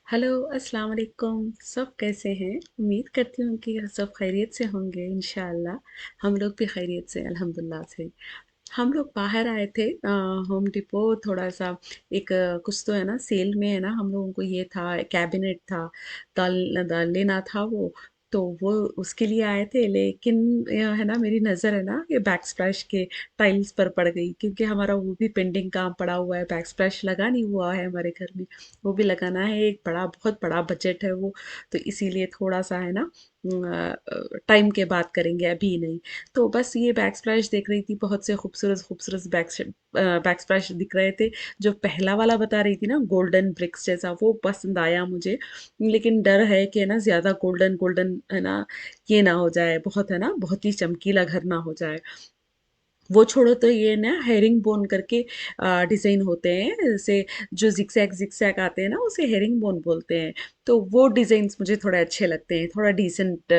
Hello, अस्सलाम वालेकुम। सब कैसे हैं? उम्मीद करती हूँ कि सब खैरियत से होंगे इंशाअल्लाह। हम लोग भी खैरियत से अल्हम्दुलिल्लाह से। हम लोग बाहर आए थे होम डिपो थोड़ा सा एक कुछ तो है ना सेल में है ना हम लोगों को ये था कैबिनेट था लेना था वो। तो वो उसके लिए आए थे लेकिन यह है ना मेरी नज़र है ना ये बैक स्प्लैश के टाइल्स पर पड़ गई क्योंकि हमारा वो भी पेंडिंग काम पड़ा हुआ है। बैक स्प्लैश लगा नहीं हुआ है हमारे घर में। वो भी लगाना है। एक बड़ा बहुत बड़ा बजट है वो। तो इसीलिए थोड़ा सा है ना टाइम के बाद करेंगे अभी नहीं। तो बस ये बैक स्प्लैश देख रही थी। बहुत से खूबसूरत खूबसूरत बैक स्प्लैश दिख रहे थे। जो पहला वाला बता रही थी ना गोल्डन ब्रिक्स जैसा वो पसंद आया मुझे। लेकिन डर है कि ना ज़्यादा गोल्डन गोल्डन है ना ये ना हो जाए। बहुत है ना बहुत ही चमकीला घर ना हो जाए। वो छोड़ो तो ये ना हेरिंग बोन करके डिज़ाइन होते हैं जैसे जो जिगजैग जिगजैग आते हैं ना उसे हेरिंग बोन बोलते हैं। तो वो डिज़ाइंस मुझे थोड़े अच्छे लगते हैं। थोड़ा डिसेंट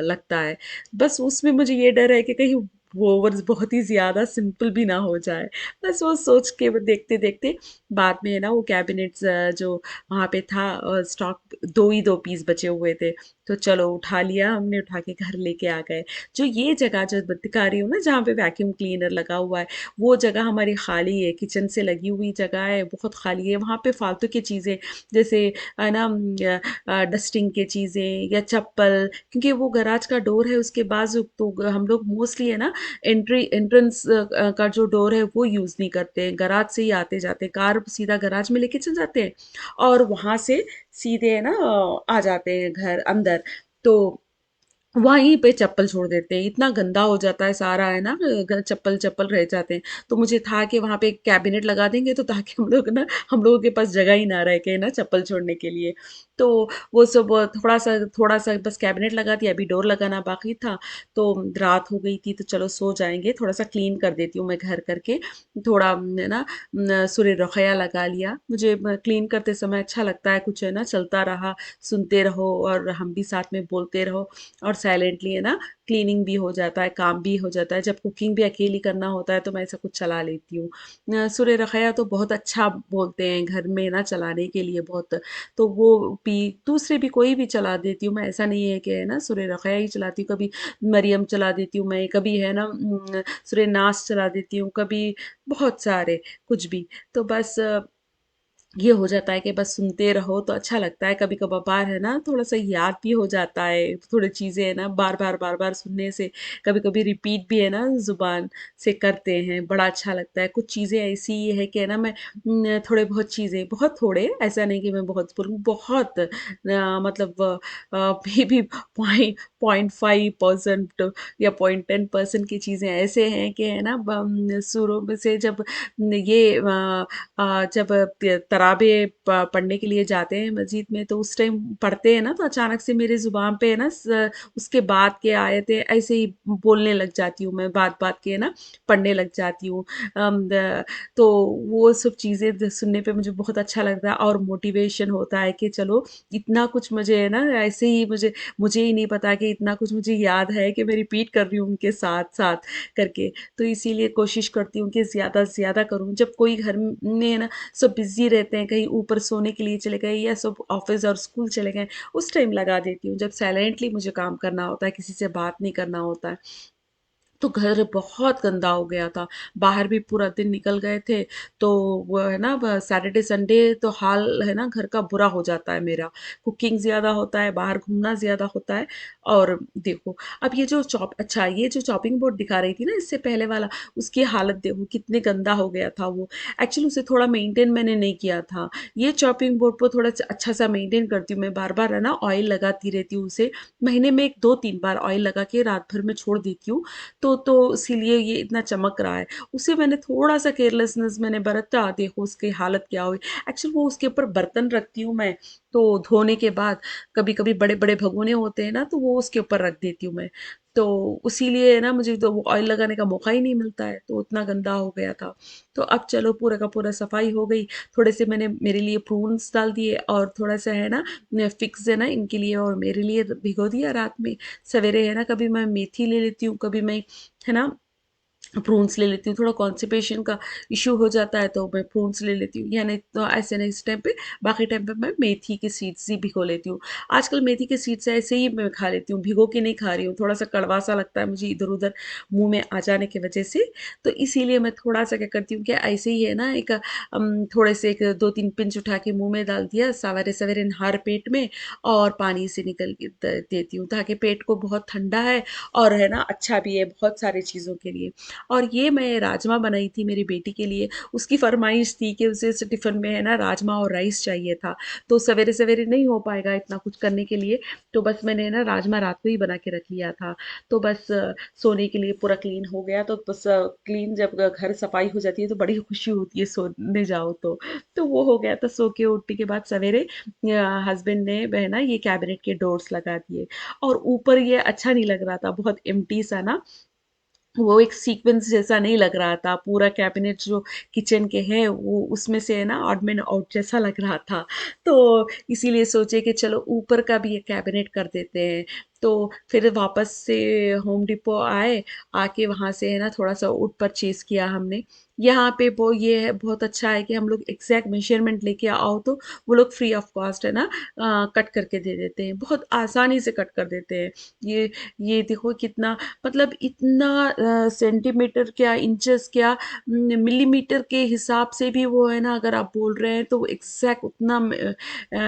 लगता है। बस उसमें मुझे ये डर है कि कहीं वो ओवर्स बहुत ही ज़्यादा सिंपल भी ना हो जाए। बस वो सोच के वो देखते देखते बाद में है ना वो कैबिनेट्स जो वहाँ पे था स्टॉक दो ही दो पीस बचे हुए थे। तो चलो उठा लिया हमने उठा के घर लेके आ गए। जो ये जगह जो दिखा रही हूँ ना जहाँ पे वैक्यूम क्लीनर लगा हुआ है वो जगह हमारी खाली है। किचन से लगी हुई जगह है बहुत खाली है। वहाँ पे फालतू की चीज़ें जैसे है ना डस्टिंग की चीज़ें या चप्पल क्योंकि वो गराज का डोर है उसके बाजू तो हम लोग मोस्टली है ना एंट्रेंस का जो डोर है वो यूज़ नहीं करते हैं। गराज से ही आते जाते हैं। कार सीधा गराज में लेके चल जाते हैं और वहाँ से सीधे है ना आ जाते हैं घर अंदर। तो वहीं पे चप्पल छोड़ देते हैं। इतना गंदा हो जाता है सारा है ना चप्पल चप्पल रह जाते हैं। तो मुझे था कि वहाँ पे एक कैबिनेट लगा देंगे तो ताकि हम लोगों के पास जगह ही ना रह के ना चप्पल छोड़ने के लिए। तो वो सब थोड़ा सा बस कैबिनेट लगा दिया। अभी डोर लगाना बाकी था। तो रात हो गई थी तो चलो सो जाएंगे। थोड़ा सा क्लीन कर देती हूँ मैं घर करके। थोड़ा है ना सूर्य रखैया लगा लिया। मुझे क्लीन करते समय अच्छा लगता है कुछ है ना चलता रहा सुनते रहो और हम भी साथ में बोलते रहो और साइलेंटली है ना क्लीनिंग भी हो जाता है काम भी हो जाता है। जब कुकिंग भी अकेली करना होता है तो मैं ऐसा कुछ चला लेती हूँ। सूर्य रखैया तो बहुत अच्छा बोलते हैं घर में ना चलाने के लिए बहुत। तो वो भी दूसरे भी कोई भी चला देती हूँ मैं। ऐसा नहीं है कि है ना सूर्य रखैया ही चलाती हूँ। कभी मरियम चला देती हूँ मैं। कभी है ना सूर्य नाश चला देती हूँ कभी। बहुत सारे कुछ भी। तो बस ये हो जाता है कि बस सुनते रहो तो अच्छा लगता है। कभी कभार है ना थोड़ा सा याद भी हो जाता है। थोड़ी चीज़ें है ना बार बार सुनने से कभी कभी रिपीट भी है ना जुबान से करते हैं बड़ा अच्छा लगता है। कुछ चीज़ें ऐसी है कि है ना मैं थोड़े बहुत चीज़ें बहुत थोड़े ऐसा नहीं कि मैं बहुत बोलूँ बहुत मतलब मे बी 0.5% या 0.10% की चीज़ें ऐसे हैं कि है ना शुरू में से जब ये जब तराबे पढ़ने के लिए जाते हैं मस्जिद में तो उस टाइम पढ़ते हैं ना तो अचानक से मेरे ज़ुबान पे है ना उसके बाद के आयतें ऐसे ही बोलने लग जाती हूँ मैं। बात बात के है ना पढ़ने लग जाती हूँ। तो वो सब चीज़ें सुनने पे मुझे बहुत अच्छा लगता है और मोटिवेशन होता है कि चलो इतना कुछ मुझे है ना ऐसे ही मुझे ही नहीं पता कि इतना कुछ मुझे याद है कि मैं रिपीट कर रही हूँ उनके साथ साथ करके। तो इसीलिए कोशिश करती हूँ कि ज़्यादा से ज़्यादा करूँ। जब कोई घर में है ना सब बिज़ी रहते हैं कहीं ऊपर सोने के लिए चले गए या सब ऑफिस और स्कूल चले गए उस टाइम लगा देती हूँ। जब साइलेंटली मुझे काम करना होता है किसी से बात नहीं करना होता है। तो घर बहुत गंदा हो गया था। बाहर भी पूरा दिन निकल गए थे। तो वो है ना सैटरडे संडे तो हाल है ना घर का बुरा हो जाता है मेरा। कुकिंग ज़्यादा होता है बाहर घूमना ज़्यादा होता है। और देखो अब ये जो ये जो चॉपिंग बोर्ड दिखा रही थी ना इससे पहले वाला उसकी हालत देखो कितने गंदा हो गया था वो। एक्चुअली उसे थोड़ा मेंटेन मैंने नहीं किया था। ये चॉपिंग बोर्ड पर थोड़ा अच्छा सा मेंटेन करती हूँ मैं। बार बार है ना ऑयल लगाती रहती हूँ उसे। महीने में एक दो तीन बार ऑयल लगा के रात भर में छोड़ देती हूँ। तो इसीलिए ये इतना चमक रहा है। उसे मैंने थोड़ा-सा केयरलेसनेस मैंने बरता, देखो उसकी हालत क्या हुई। एक्चुअली वो उसके ऊपर बर्तन रखती हूँ मैं, तो धोने के बाद कभी-कभी बड़े-बड़े भगोने होते हैं ना, तो वो उसके ऊपर रख देती हूँ मैं। तो इसीलिए ना मुझे तो वो ऑयल लगाने का मौका ही नहीं मिलता है, तो उतना गंदा हो गया था। तो अब चलो पूरा का पूरा सफाई हो गई। थोड़े से मैंने मेरे लिए प्रून्स डाल दिए और थोड़ा-सा है ना फिग्स है ना इनके लिए और मेरे लिए भिगो दिया रात में। सवेरे है ना कभी मैं मेथी ले लेती हूँ, कभी मैं है ना प्रून्स ले लेती हूँ, थोड़ा कॉन्स्टिपेशन का इश्यू हो जाता है तो मैं प्रून्स ले लेती हूँ, या नहीं तो ऐसे नहीं इस टाइम पे, बाकी टाइम पे मैं मेथी के सीड्स ही भिगो लेती हूँ। आजकल मेथी के सीड्स ऐसे ही मैं खा लेती हूँ, भिगो के नहीं खा रही हूँ, थोड़ा-सा कड़वा-सा लगता है मुझे इधर-उधर मुँह में आ जाने की वजह से। तो इसीलिए मैं थोड़ा-सा क्या करती हूँ कि ऐसे ही है ना एक थोड़े से एक 2-3 पिंच उठा के मुँह में डाल दिया, सवेरे-सवेरे नहर पेट में और पानी से निकल के द देती हूँ, ताकि पेट को बहुत ठंडा है और है ना अच्छा भी है बहुत सारी चीज़ों के लिए। और ये मैं राजमा बनाई थी मेरी बेटी के लिए, उसकी फ़रमाइश थी कि उसे इस टिफ़िन में है ना राजमा और राइस चाहिए था, तो सवेरे-सवेरे नहीं हो पाएगा इतना कुछ करने के लिए, तो बस मैंने ना राजमा रात को ही बना के रख लिया था। तो बस सोने के लिए पूरा क्लीन हो गया, तो बस क्लीन जब घर सफाई हो जाती है तो बड़ी खुशी होती है सोने जाओ तो। तो वो हो गया था, सो के उठने के बाद सवेरे हस्बैंड ने वह ना ये कैबिनेट के डोर्स लगा दिए और ऊपर ये अच्छा नहीं लग रहा था, बहुत एम्प्टी सा ना, वो एक सीक्वेंस जैसा नहीं लग रहा था, पूरा कैबिनेट जो किचन के हैं वो उसमें से है ना ऑड मैन आउट जैसा लग रहा था। तो इसीलिए सोचे कि चलो ऊपर का भी एक कैबिनेट कर देते हैं। तो फिर वापस से होम डिपो आए, आके वहाँ से है ना थोड़ा-सा वुड परचेज़ किया हमने। यहाँ पे वो ये है बहुत अच्छा है कि हम लोग एग्ज़ैक्ट मेज़रमेंट लेके आओ तो वो लोग फ्री ऑफ कॉस्ट है ना कट करके दे देते हैं, बहुत आसानी से कट कर देते हैं। ये देखो कितना, मतलब इतना सेंटीमीटर क्या इंचेस क्या मिलीमीटर के हिसाब से भी वो है ना अगर आप बोल रहे हैं तो एग्जैक्ट उतना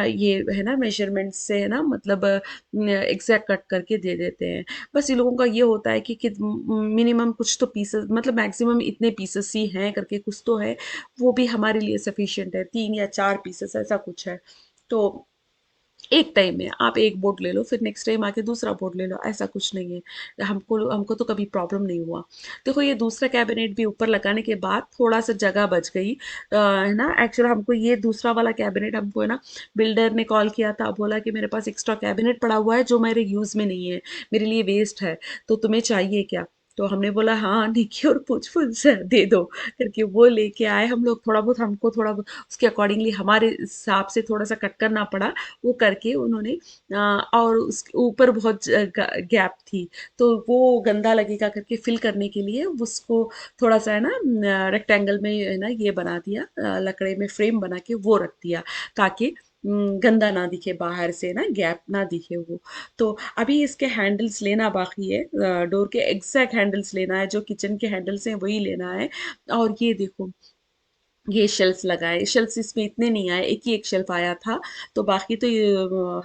ये है ना मेजरमेंट से है ना, मतलब एग्जैक्ट कट करके दे देते हैं। बस ये लोगों का ये होता है कि मिनिमम कुछ तो पीसेस, मतलब मैक्सिमम इतने पीसेस ही हैं करके कुछ तो है, वो भी हमारे लिए सफिशिएंट है, 3 या 4 पीसेस ऐसा कुछ है। तो एक टाइम में आप एक बोर्ड ले लो, फिर नेक्स्ट टाइम आके दूसरा बोर्ड ले लो, ऐसा कुछ नहीं है। हमको हमको तो कभी प्रॉब्लम नहीं हुआ। देखो ये दूसरा कैबिनेट भी ऊपर लगाने के बाद थोड़ा-सा जगह बच गई, है ना? एक्चुअल हमको ये दूसरा वाला कैबिनेट हमको है ना बिल्डर ने कॉल किया था, बोला कि मेरे पास एक्स्ट्रा कैबिनेट पड़ा हुआ है जो मेरे यूज़ में नहीं है, मेरे लिए वेस्ट है, तो तुम्हें चाहिए क्या? तो हमने बोला हाँ, निक्की और पूछ-पूछ दे दो करके वो लेके आए हम लोग, थोड़ा बहुत हमको थोड़ा बहुत उसके अकॉर्डिंगली हमारे हिसाब से थोड़ा-सा कट करना पड़ा। वो करके उन्होंने और उसके ऊपर बहुत गैप थी, तो वो गंदा लगेगा करके फिल करने के लिए उसको थोड़ा-सा है ना रेक्टेंगल में है ना ये बना दिया, लकड़े में फ्रेम बना के वो रख दिया, ताकि गंदा ना दिखे बाहर से ना, गैप ना दिखे वो। तो अभी इसके हैंडल्स लेना बाकी है, डोर के एग्ज़ैक्ट हैंडल्स लेना है, जो किचन के हैंडल्स हैं वही लेना है। और ये देखो ये शेल्फ़्स लगाए, शेल्फ़्स इसमें इतने नहीं आए, एक ही एक शेल्फ़ आया था, तो बाकी तो ये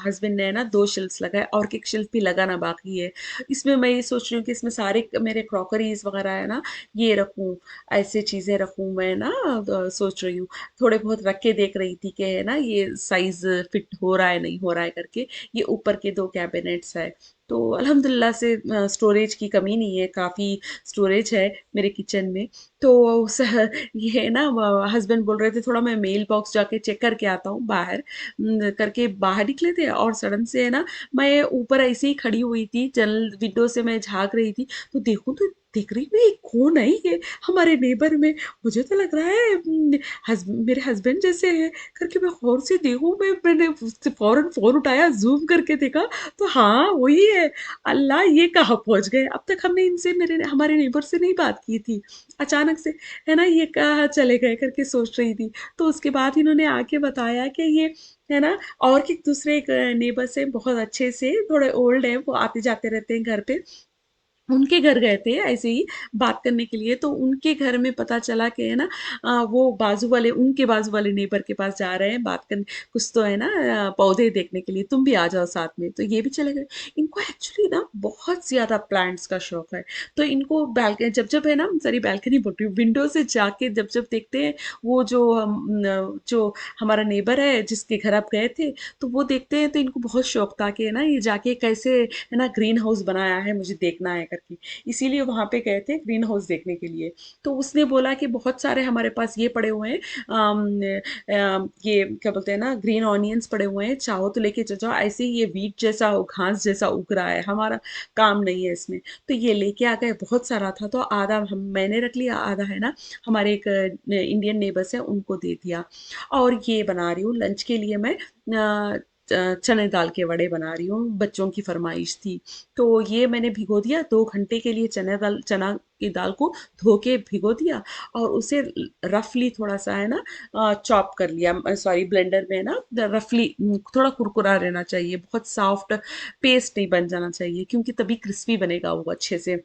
हस्बैंड ने ना 2 शेल्फ़्स लगाए और एक शेल्फ़ भी लगाना बाकी है। इसमें मैं ये सोच रही हूँ कि इसमें सारे मेरे क्रॉकरीज़ वग़ैरह है ना, ये रखूँ, ऐसे चीज़ें रखूँ मैं ना, सोच रही हूँ। थोड़े बहुत रख के देख रही थी कि है ना ये साइज़ फिट हो रहा है, नहीं हो रहा है करके। ये ऊपर के 2 कैबिनेट्स हैं, तो अल्हम्दुलिल्लाह से स्टोरेज की कमी नहीं है, काफ़ी स्टोरेज है मेरे किचन में। तो उस ये है ना हस्बैंड बोल रहे थे थोड़ा मैं मेल बॉक्स जाके चेक करके आता हूँ बाहर, करके बाहर निकले थे और सडन से है ना मैं ऊपर ऐसे ही खड़ी हुई थी, जन्नल विंडो से मैं झाँक रही थी, तो देखूँ तो देख रही हूँ ये कौन है ये हमारे नेबर में, मुझे तो लग रहा है मेरे हस्बैंड जैसे है करके मैं गौर से देखूँ, मैंने उससे फ़ौरन फ़ोन उठाया, ज़ूम करके देखा, तो हाँ वही है। अल्लाह ये कहाँ पहुँच गए, अब तक हमने इनसे मेरे हमारे नेबर से नहीं बात की थी, अचानक से है ना ये कहाँ चले गए करके सोच रही थी। तो उसके बाद इन्होंने आके बताया कि ये है ना, और कि दूसरे एक नेबर्स हैं बहुत अच्छे से, थोड़े ओल्ड हैं, वो आते-जाते रहते हैं घर पे। उनके घर गए थे ऐसे ही बात करने के लिए, तो उनके घर में पता चला कि है ना वो उनके बाजू वाले नेबर के पास जा रहे हैं बात करने, कुछ तो है ना पौधे देखने के लिए, तुम भी आ जाओ साथ में, तो ये भी चले गए। इनको एक्चुअली ना बहुत ज़्यादा प्लांट्स का शौक है, तो इनको बालकनी जब-जब है ना, सॉरी बालकनी बोल रही हूँ, विंडो से जाके जब-जब देखते हैं, वो जो हमारा नेबर है जिसके घर आप गए थे, तो वो देखते हैं तो इनको बहुत शौक था कि है ना ये जाके कैसे है ना ग्रीन हाउस बनाया है, मुझे देखना है करके, इसीलिए वहाँ पे गए थे ग्रीन हाउस देखने के लिए। तो उसने बोला कि बहुत सारे हमारे पास ये पड़े हुए हैं, ये क्या बोलते हैं ना ग्रीन ऑनियंस पड़े हुए हैं, चाहो तो लेके चले जाओ, ऐसे ही ये वीट जैसा घास जैसा उग रहा है, हमारा काम नहीं है इसमें। तो ये लेके आ गए, बहुत सारा था, तो आधा हम मैंने रख लिया, आधा है ना हमारे एक इंडियन नेबर्स है उनको दे दिया। और ये बना रही हूँ लंच के लिए मैं चने दाल के वड़े बना रही हूँ, बच्चों की फरमाइश थी। तो ये मैंने भिगो दिया 2 घंटे के लिए, चना की दाल को धो के भिगो दिया और उसे रफली थोड़ा सा है ना चॉप कर लिया, सॉरी ब्लेंडर में ना रफली, थोड़ा कुरकुरा रहना चाहिए, बहुत सॉफ्ट पेस्ट नहीं बन जाना चाहिए, क्योंकि तभी क्रिस्पी बनेगा वो अच्छे से।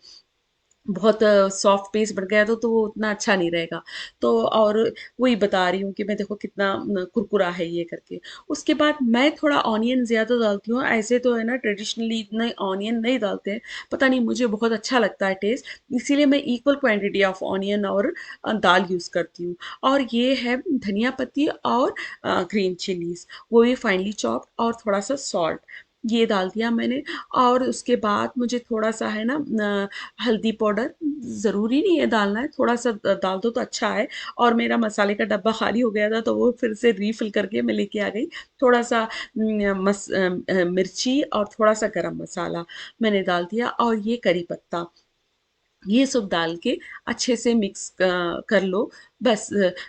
बहुत सॉफ्ट पेस्ट बन गया तो वो उतना अच्छा नहीं रहेगा। तो और वही बता रही हूँ कि मैं देखो कितना कुरकुरा है ये करके। उसके बाद मैं थोड़ा ऑनियन ज़्यादा डालती हूँ, ऐसे तो है ना ट्रेडिशनली इतने ऑनियन नहीं डालते हैं, पता नहीं मुझे बहुत अच्छा लगता है टेस्ट, इसीलिए मैं इक्वल क्वांटिटी ऑफ ऑनियन और दाल यूज़ करती हूँ। और ये है धनिया पत्ती और ग्रीन चिलीज, वो भी फाइनली चॉप्ड, और थोड़ा सा सॉल्ट, ये डाल दिया मैंने। और उसके बाद मुझे थोड़ा सा है ना हल्दी पाउडर, ज़रूरी नहीं है डालना है, थोड़ा सा डाल दो तो अच्छा है। और मेरा मसाले का डब्बा खाली हो गया था तो वो फिर से रीफ़िल करके मैं लेके आ गई। थोड़ा सा मिर्ची और थोड़ा सा गरम मसाला मैंने डाल दिया, और ये करी पत्ता, ये सब डाल के अच्छे से मिक्स कर लो। बस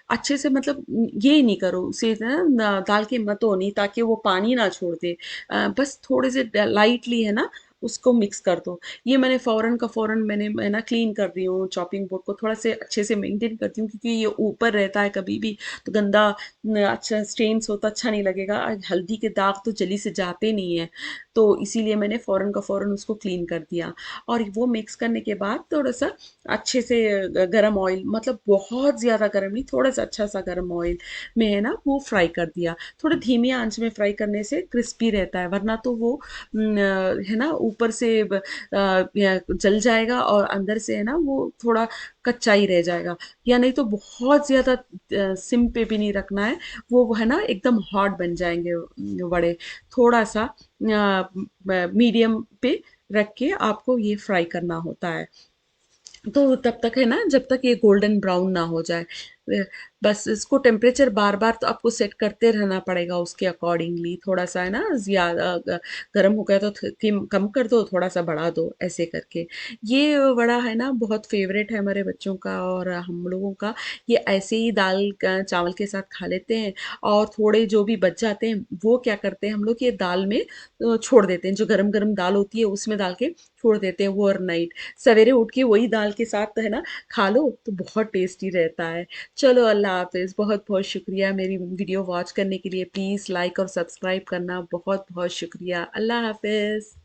अच्छे से, मतलब ये नहीं करो उसे ना दाल के मत हो नहीं, ताकि वो पानी ना छोड़ दे। बस थोड़े से लाइटली है ना उसको मिक्स कर दो। ये मैंने फ़ौरन का फ़ौरन मैंने मैं ना क्लीन कर रही हूँ, चॉपिंग बोर्ड को थोड़ा से अच्छे से मेंटेन करती हूँ, क्योंकि ये ऊपर रहता है कभी भी तो गंदा अच्छा स्टेन्स हो तो अच्छा नहीं लगेगा, हल्दी के दाग तो जल्दी से जाते नहीं है, तो इसीलिए मैंने फ़ौरन का फ़ौरन उसको क्लीन कर दिया। और वो मिक्स करने के बाद थोड़ा सा अच्छे से गरम ऑयल, मतलब बहुत ज़्यादा गरम नहीं, थोड़ा सा अच्छा सा गरम ऑयल में है ना वो फ्राई कर दिया। थोड़ा धीमी आंच में फ्राई करने से क्रिस्पी रहता है, वरना तो वो है ना ऊपर से जल जाएगा और अंदर से है ना वो थोड़ा कच्चा ही रह जाएगा। या नहीं तो बहुत ज़्यादा सिम पे भी नहीं रखना है, वो है ना एकदम हॉट बन जाएंगे वड़े। थोड़ा सा मीडियम पे रख के आपको ये फ्राई करना होता है। तो तब तक है ना जब तक ये गोल्डन ब्राउन ना हो जाए, अ, बस इसको टेम्परेचर बार बार तो आपको सेट करते रहना पड़ेगा उसके अकॉर्डिंगली। थोड़ा सा है ना ज़्यादा गर्म हो गया तो कम कर दो, थोड़ा सा बढ़ा दो, ऐसे करके। ये वड़ा है ना बहुत फेवरेट है हमारे बच्चों का और हम लोगों का। ये ऐसे ही दाल चावल के साथ खा लेते हैं, और थोड़े जो भी बच जाते हैं वो क्या करते हैं हम लोग, ये दाल में छोड़ देते हैं, जो गरम गरम दाल होती है उसमें डाल के छोड़ देते हैं वो ओवरनाइट। सवेरे उठ के वही दाल के साथ है ना खा लो तो बहुत टेस्टी रहता है। चलो अल्लाह हाफ़िज़, बहुत बहुत शुक्रिया मेरी वीडियो वॉच करने के लिए। प्लीज़ लाइक और सब्सक्राइब करना, बहुत बहुत शुक्रिया। अल्लाह हाफ़िज़।